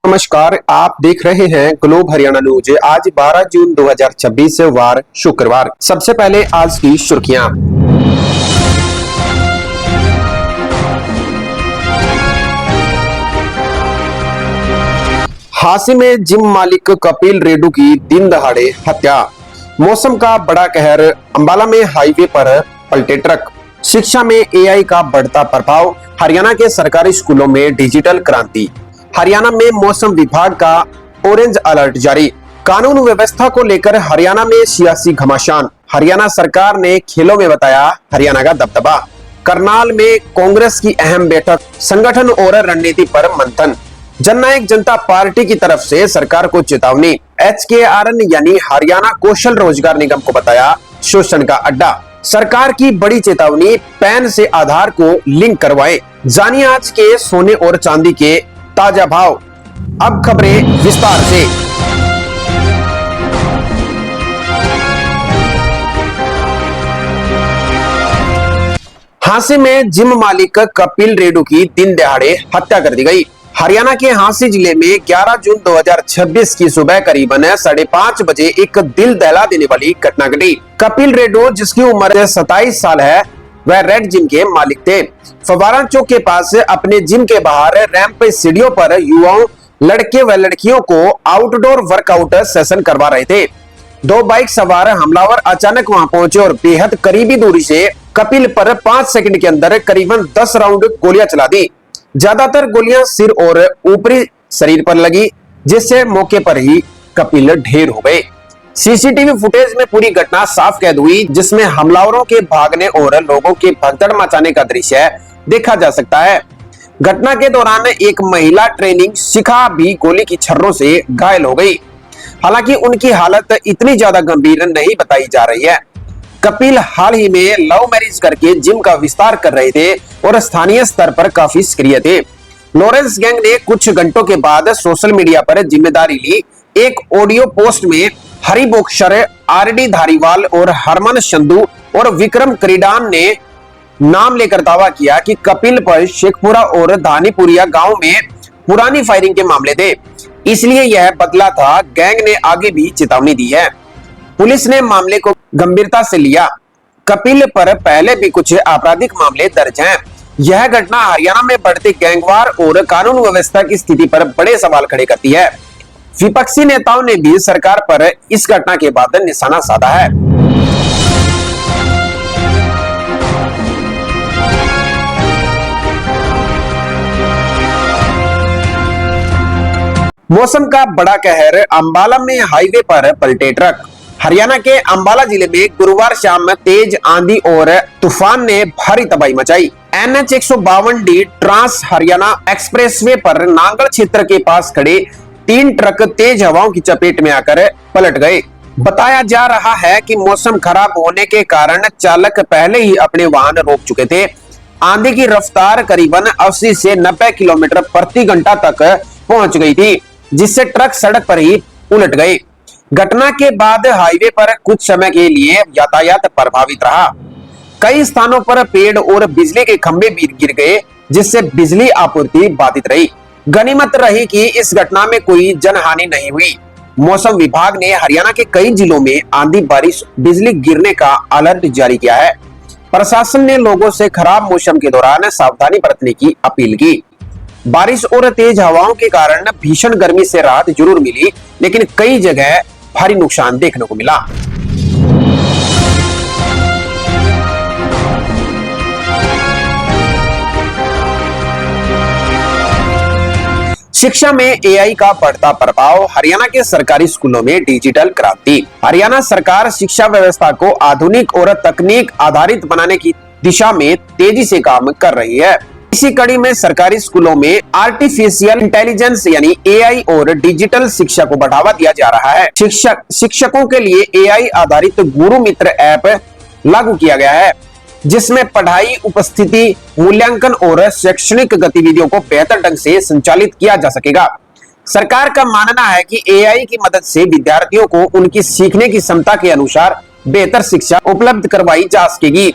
नमस्कार, आप देख रहे हैं ग्लोब हरियाणा न्यूज। आज 12 जून 2026 वार शुक्रवार। सबसे पहले आज की सुर्खियां। हांसी में जिम मालिक कपिल रेड्डू की दिन दहाड़े हत्या। मौसम का बड़ा कहर, अंबाला में हाईवे पर पलटे ट्रक। शिक्षा में एआई का बढ़ता प्रभाव, हरियाणा के सरकारी स्कूलों में डिजिटल क्रांति। हरियाणा में मौसम विभाग का ऑरेंज अलर्ट जारी। कानून व्यवस्था को लेकर हरियाणा में सियासी घमासान। हरियाणा सरकार ने खेलों में बताया हरियाणा का दबदबा। करनाल में कांग्रेस की अहम बैठक, संगठन और रणनीति पर मंथन। जननायक जनता पार्टी की तरफ से सरकार को चेतावनी। HKRN यानी हरियाणा कौशल रोजगार निगम को बताया शोषण का अड्डा। सरकार की बड़ी चेतावनी, पैन से आधार को लिंक करवाएं। जानिए आज के सोने और चांदी के ताजा भाव। अब खबरें विस्तार से। हांसी में जिम मालिक कपिल रेड्डू की दिन दहाड़े हत्या कर दी गई। हरियाणा के हांसी जिले में 11 जून 2026 की सुबह करीबन 5:30 बजे एक दिल दहला देने वाली घटना घटी। कपिल रेड्डू, जिसकी उम्र 27 साल है, वह रेड जिम के मालिक थे। फवारा चौक के पास अपने जिम के बाहर रैंप सीढ़ियों पर युवाओं, लड़के व लड़कियों को आउटडोर वर्कआउट सेशन करवा रहे थे। दो बाइक सवार हमलावर अचानक वहां पहुंचे और बेहद करीबी दूरी से कपिल पर 5 सेकंड के अंदर करीबन 10 राउंड गोलियां चला दी। ज्यादातर गोलियां सिर और ऊपरी शरीर पर लगी, जिससे मौके पर ही कपिल ढेर हो गए। सीसीटीवी फुटेज में पूरी घटना साफ कैद हुई, जिसमें हमलावरों के भागने और लोगों के भगदड़ मचाने का दृश्य देखा जा सकता है। घटना के दौरान एक महिला ट्रेनिंग शिखा भी गोली की छर्रों से घायल हो गई। हालांकि उनकी हालत इतनी ज्यादा गंभीर नहीं बताई जा रही है। कपिल हाल ही में लव मैरिज करके जिम का विस्तार कर रहे थे और स्थानीय स्तर पर काफी सक्रिय थे। लॉरेंस गैंग ने कुछ घंटों के बाद सोशल मीडिया पर जिम्मेदारी ली। एक ऑडियो पोस्ट में हरी बॉक्सर, RD धारीवाल और हरमन संधू और विक्रम क्रीडान ने नाम लेकर दावा किया कि कपिल पर शेखपुरा और धानीपुरिया गांव में पुरानी फायरिंग के मामले थे, इसलिए यह बदला था। गैंग ने आगे भी चेतावनी दी है। पुलिस ने मामले को गंभीरता से लिया। कपिल पर पहले भी कुछ आपराधिक मामले दर्ज हैं। यह घटना हरियाणा में बढ़ते गैंगवार और कानून व्यवस्था की स्थिति पर बड़े सवाल खड़े करती है। विपक्षी नेताओं ने भी सरकार पर इस घटना के बाद निशाना साधा है। मौसम का बड़ा कहर, अंबाला में हाईवे पर पलटे ट्रक। हरियाणा के अंबाला जिले में गुरुवार शाम तेज आंधी और तूफान ने भारी तबाही मचाई। NH 152D trans Haryana expressway पर नांगल क्षेत्र के पास खड़े 3 ट्रक तेज हवाओं की चपेट में आकर पलट गए। बताया जा रहा है कि मौसम खराब होने के कारण चालक पहले ही अपने वाहन रोक चुके थे। आंधी की रफ्तार करीबन 80 से 90 किलोमीटर प्रति घंटा तक पहुंच गई थी, जिससे ट्रक सड़क पर ही उलट गए। घटना के बाद हाईवे पर कुछ समय के लिए यातायात प्रभावित रहा। कई स्थानों पर पेड़ और बिजली के खंभे भी गिर गए, जिससे बिजली आपूर्ति बाधित रही। गनीमत रही कि इस घटना में कोई जनहानि नहीं हुई। मौसम विभाग ने हरियाणा के कई जिलों में आंधी, बारिश, बिजली गिरने का अलर्ट जारी किया है। प्रशासन ने लोगों से खराब मौसम के दौरान सावधानी बरतने की अपील की। बारिश और तेज हवाओं के कारण भीषण गर्मी से राहत जरूर मिली, लेकिन कई जगह भारी नुकसान देखने को मिला। शिक्षा में एआई का बढ़ता प्रभाव, हरियाणा के सरकारी स्कूलों में डिजिटल क्रांति। हरियाणा सरकार शिक्षा व्यवस्था को आधुनिक और तकनीक आधारित बनाने की दिशा में तेजी से काम कर रही है। इसी कड़ी में सरकारी स्कूलों में आर्टिफिशियल इंटेलिजेंस यानी एआई और डिजिटल शिक्षा को बढ़ावा दिया जा रहा है। शिक्षकों के लिए एआई आधारित गुरु मित्र ऐप लागू किया गया है, जिसमें पढ़ाई, उपस्थिति, मूल्यांकन और शैक्षणिक गतिविधियों को बेहतर ढंग से संचालित किया जा सकेगा। सरकार का मानना है कि एआई की मदद से विद्यार्थियों को उनकी सीखने की क्षमता के अनुसार बेहतर शिक्षा उपलब्ध करवाई जा सकेगी।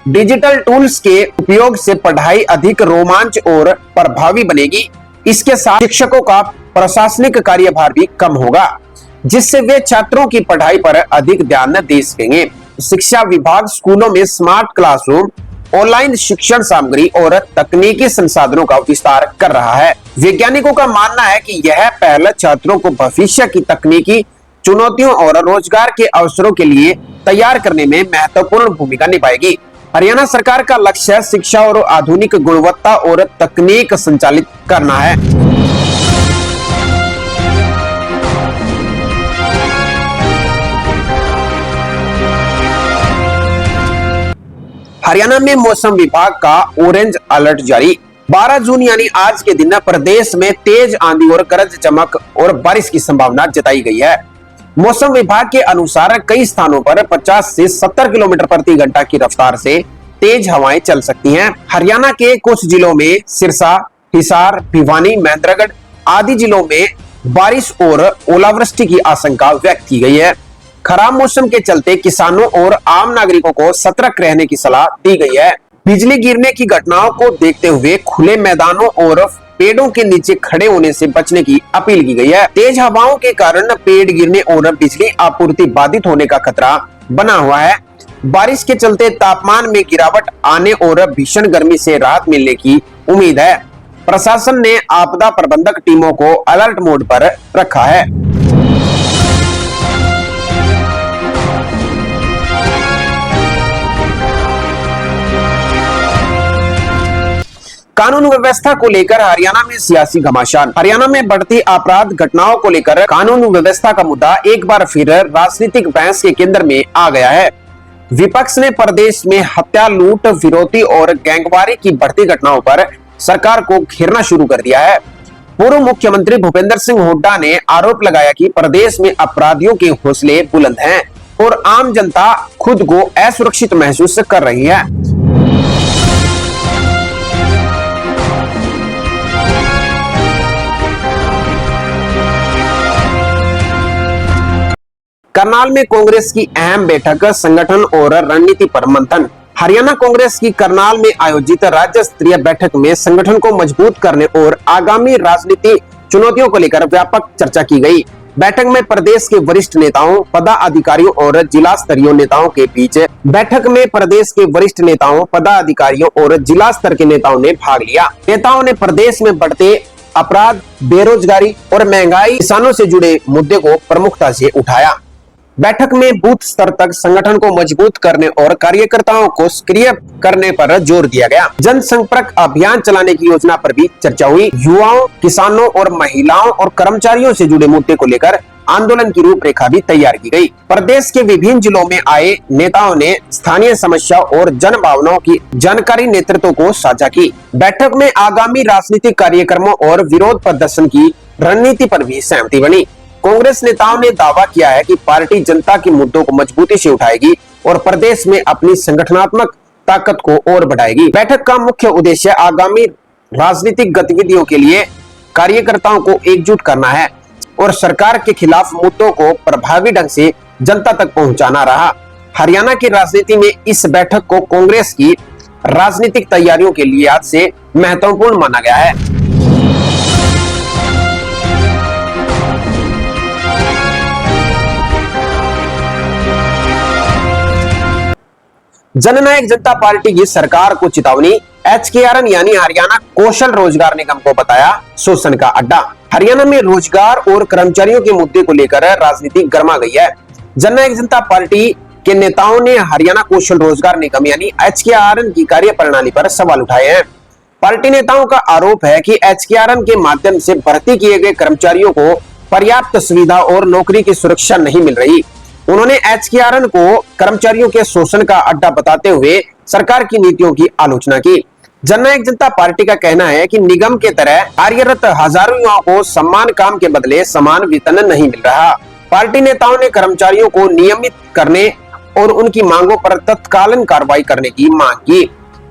डिजिटल टूल्स के उपयोग से पढ़ाई अधिक रोमांच और प्रभावी बनेगी। इसके साथ शिक्षकों का प्रशासनिक कार्यभार भी कम होगा, जिससे वे छात्रों की पढ़ाई पर अधिक ध्यान दे सकेंगे। शिक्षा विभाग स्कूलों में स्मार्ट क्लासरूम, ऑनलाइन शिक्षण सामग्री और तकनीकी संसाधनों का विस्तार कर रहा है। वैज्ञानिकों का मानना है कि यह पहल छात्रों को भविष्य की तकनीकी चुनौतियों और रोजगार के अवसरों के लिए तैयार करने में महत्वपूर्ण भूमिका निभाएगी। हरियाणा सरकार का लक्ष्य शिक्षा और आधुनिक गुणवत्ता और तकनीक संचालित करना है। हरियाणा में मौसम विभाग का ऑरेंज अलर्ट जारी। 12 जून यानी आज के दिन प्रदेश में तेज आंधी और गरज चमक और बारिश की संभावना जताई गई है। मौसम विभाग के अनुसार कई स्थानों पर 50 से 70 किलोमीटर प्रति घंटा की रफ्तार से तेज हवाएं चल सकती हैं। हरियाणा के कुछ जिलों में सिरसा, हिसार, भिवानी, महेंद्रगढ़ आदि जिलों में बारिश और ओलावृष्टि की आशंका व्यक्त की गई है। खराब मौसम के चलते किसानों और आम नागरिकों को सतर्क रहने की सलाह दी गई है। बिजली गिरने की घटनाओं को देखते हुए खुले मैदानों और पेड़ों के नीचे खड़े होने से बचने की अपील की गई है। तेज हवाओं के कारण पेड़ गिरने और बिजली आपूर्ति बाधित होने का खतरा बना हुआ है। बारिश के चलते तापमान में गिरावट आने और भीषण गर्मी से राहत मिलने की उम्मीद है। प्रशासन ने आपदा प्रबंधक टीमों को अलर्ट मोड पर रखा है। कानून व्यवस्था को लेकर हरियाणा में सियासी घमासान। हरियाणा में बढ़ती अपराध घटनाओं को लेकर कानून व्यवस्था का मुद्दा एक बार फिर राजनीतिक बहस के केंद्र में आ गया है। विपक्ष ने प्रदेश में हत्या, लूट, फिरौती और गैंगवारी की बढ़ती घटनाओं पर सरकार को घेरना शुरू कर दिया है। पूर्व मुख्यमंत्री भूपेंद्र सिंह हुड्डा ने आरोप लगाया कि प्रदेश में अपराधियों के हौसले बुलंद हैं और आम जनता खुद को असुरक्षित महसूस कर रही है। करनाल में कांग्रेस की अहम बैठक, संगठन और रणनीति पर मंथन। हरियाणा कांग्रेस की करनाल में आयोजित राज्य स्तरीय बैठक में संगठन को मजबूत करने और आगामी राजनीतिक चुनौतियों को लेकर व्यापक चर्चा की गई। बैठक में प्रदेश के वरिष्ठ नेताओं, पदाधिकारियों और जिला स्तरीय नेताओं के बीच बैठक में प्रदेश के वरिष्ठ नेताओं, पदाधिकारियों और जिला स्तर के नेताओं ने भाग लिया। नेताओं ने प्रदेश में बढ़ते अपराध, बेरोजगारी और महंगाई, किसानों से जुड़े मुद्दे को प्रमुखता से उठाया। बैठक में बूथ स्तर तक संगठन को मजबूत करने और कार्यकर्ताओं को सक्रिय करने पर जोर दिया गया। जनसंपर्क अभियान चलाने की योजना पर भी चर्चा हुई। युवाओं, किसानों और महिलाओं और कर्मचारियों से जुड़े मुद्दे को लेकर आंदोलन की रूपरेखा भी तैयार की गई। प्रदेश के विभिन्न जिलों में आए नेताओं ने स्थानीय समस्या और जन भावनाओं की जानकारी नेतृत्व को साझा की। बैठक में आगामी राजनीतिक कार्यक्रमों और विरोध प्रदर्शन की रणनीति पर भी सहमति बनी। कांग्रेस नेताओं ने दावा किया है कि पार्टी जनता के मुद्दों को मजबूती से उठाएगी और प्रदेश में अपनी संगठनात्मक ताकत को और बढ़ाएगी। बैठक का मुख्य उद्देश्य आगामी राजनीतिक गतिविधियों के लिए कार्यकर्ताओं को एकजुट करना है और सरकार के खिलाफ मुद्दों को प्रभावी ढंग से जनता तक पहुंचाना रहा। हरियाणा की राजनीति में इस बैठक को कांग्रेस की राजनीतिक तैयारियों के लिहाज से महत्वपूर्ण माना गया है। जननायक जनता पार्टी की सरकार को चेतावनी। HKRN यानी हरियाणा कौशल रोजगार निगम को बताया शोषण का अड्डा। हरियाणा में रोजगार और कर्मचारियों के मुद्दे को लेकर राजनीति गर्मा गई है। जननायक जनता पार्टी के नेताओं ने हरियाणा कौशल रोजगार निगम यानी HKRN की कार्यप्रणाली पर सवाल उठाए हैं। पार्टी नेताओं का आरोप है कि HKRN के माध्यम से भर्ती किए गए कर्मचारियों को पर्याप्त सुविधा और नौकरी की सुरक्षा नहीं मिल रही। उन्होंने HKRN को कर्मचारियों के शोषण का अड्डा बताते हुए सरकार की नीतियों की आलोचना की। जननायक जनता पार्टी का कहना है कि निगम के तरह कार्यरत हजारों युवाओं को समान काम के बदले समान वेतन नहीं मिल रहा। पार्टी नेताओं ने कर्मचारियों को नियमित करने और उनकी मांगों पर तत्कालीन कार्रवाई करने की मांग की।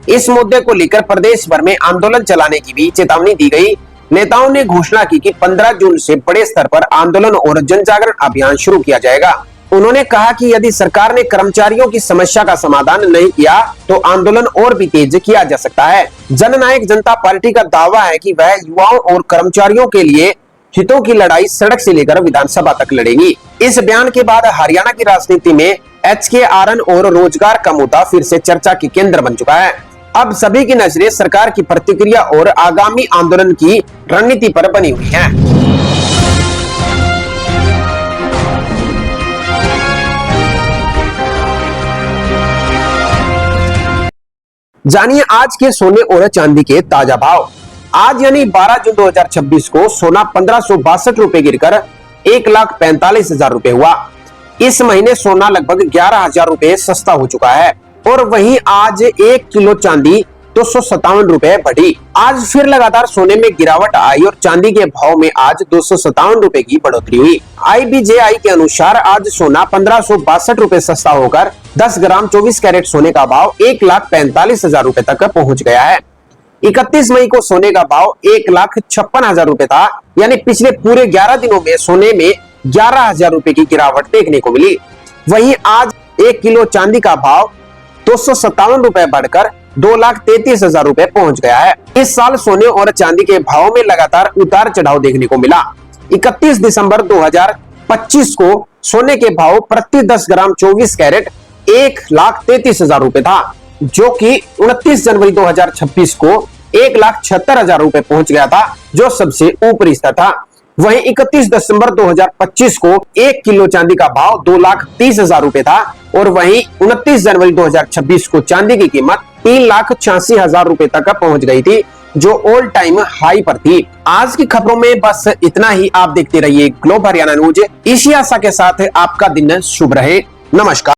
इस मुद्दे को लेकर प्रदेश भर में आंदोलन चलाने की भी चेतावनी दी गई। नेताओं ने घोषणा की कि 15 जून से बड़े स्तर पर आंदोलन और जन जागरण अभियान शुरू किया जाएगा। उन्होंने कहा कि यदि सरकार ने कर्मचारियों की समस्या का समाधान नहीं किया तो आंदोलन और भी तेज किया जा सकता है। जननायक जनता पार्टी का दावा है कि वह युवाओं और कर्मचारियों के लिए हितों की लड़ाई सड़क से लेकर विधानसभा तक लड़ेगी। इस बयान के बाद हरियाणा की राजनीति में HKRN और रोजगार का मुद्दा फिर से चर्चा के केंद्र बन चुका है। अब सभी की नजरें सरकार की प्रतिक्रिया और आगामी आंदोलन की रणनीति पर बनी हुई है। जानिए आज के सोने और चांदी के ताजा भाव। आज यानी 12 जून 2026 को सोना 1562 रुपए गिरकर 1,45,000 रुपए हुआ। इस महीने सोना लगभग 11,000 रुपए सस्ता हो चुका है और वहीं आज 1 किलो चांदी 257 रुपए बढ़ी। आज फिर लगातार सोने में गिरावट आई और चांदी के भाव में आज 257 रुपए की बढ़ोतरी हुई। IBJI के अनुसार आज सोना 1562 रुपए सस्ता होकर 10 ग्राम 24 कैरेट सोने का भाव 1,45,000 रुपए तक पहुंच गया है। 31 मई को सोने का भाव 1,56,000 रुपए था, यानी पिछले पूरे 11 दिनों में सोने में 11,000 रुपए की गिरावट देखने को मिली। वहीं आज 1 किलो चांदी का भाव 257 रुपए बढ़कर 2,33,000 रुपए पहुंच गया है। इस साल सोने और चांदी के भाव में लगातार उतार चढ़ाव देखने को मिला। 31 दिसंबर 2025 को सोने के भाव प्रति 10 ग्राम 24 कैरेट 1,33,000 रुपए था, जो कि 29 जनवरी 2026 को 1,76,000 रुपए पहुंच गया था, जो सबसे ऊपरी स्तर था। वहीं 31 दिसंबर 2025 को 1 किलो चांदी का भाव 2,30,000 रुपए था और वहीं 29 जनवरी 2026 को चांदी की कीमत 3,86,000 रुपए तक पहुंच गई थी, जो ऑल टाइम हाई पर थी। आज की खबरों में बस इतना ही। आप देखते रहिए ग्लोब हरियाणा न्यूज। इसी आशा के साथ आपका दिन शुभ रहे। नमस्कार।